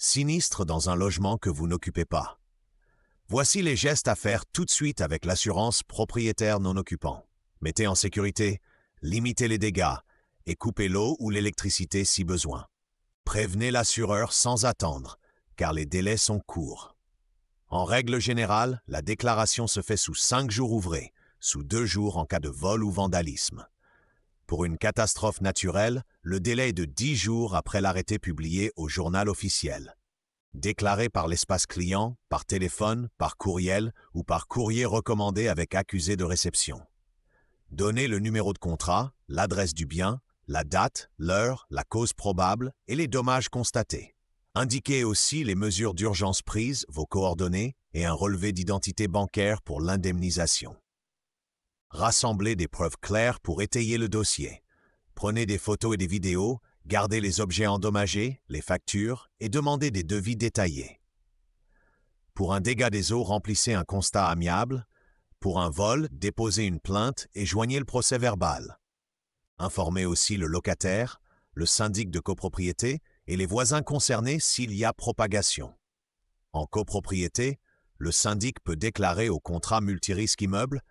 Sinistre dans un logement que vous n'occupez pas. Voici les gestes à faire tout de suite avec l'assurance propriétaire non occupant. Mettez en sécurité, limitez les dégâts et coupez l'eau ou l'électricité si besoin. Prévenez l'assureur sans attendre, car les délais sont courts. En règle générale, la déclaration se fait sous 5 jours ouvrés, sous 2 jours en cas de vol ou vandalisme. Pour une catastrophe naturelle, le délai est de 10 jours après l'arrêté publié au journal officiel. Déclaré par l'espace client, par téléphone, par courriel ou par courrier recommandé avec accusé de réception. Donnez le numéro de contrat, l'adresse du bien, la date, l'heure, la cause probable et les dommages constatés. Indiquez aussi les mesures d'urgence prises, vos coordonnées et un relevé d'identité bancaire pour l'indemnisation. Rassemblez des preuves claires pour étayer le dossier. Prenez des photos et des vidéos, gardez les objets endommagés, les factures et demandez des devis détaillés. Pour un dégât des eaux, remplissez un constat amiable. Pour un vol, déposez une plainte et joignez le procès-verbal. Informez aussi le locataire, le syndic de copropriété et les voisins concernés s'il y a propagation. En copropriété, le syndic peut déclarer au contrat multirisque immeuble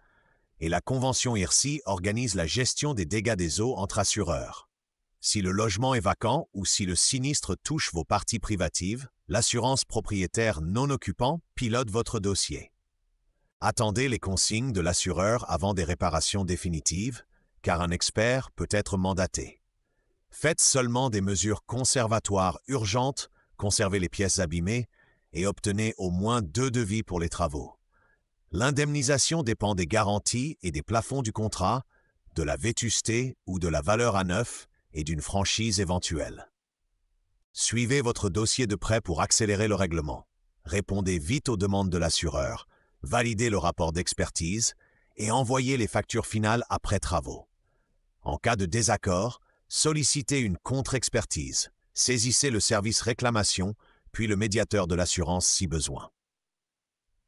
et la convention IRSI organise la gestion des dégâts des eaux entre assureurs. Si le logement est vacant ou si le sinistre touche vos parties privatives, l'assurance propriétaire non occupant pilote votre dossier. Attendez les consignes de l'assureur avant des réparations définitives, car un expert peut être mandaté. Faites seulement des mesures conservatoires urgentes, conservez les pièces abîmées et obtenez au moins 2 devis pour les travaux. L'indemnisation dépend des garanties et des plafonds du contrat, de la vétusté ou de la valeur à neuf et d'une franchise éventuelle. Suivez votre dossier de prêt pour accélérer le règlement. Répondez vite aux demandes de l'assureur, validez le rapport d'expertise et envoyez les factures finales après travaux. En cas de désaccord, sollicitez une contre-expertise, saisissez le service réclamation, puis le médiateur de l'assurance si besoin.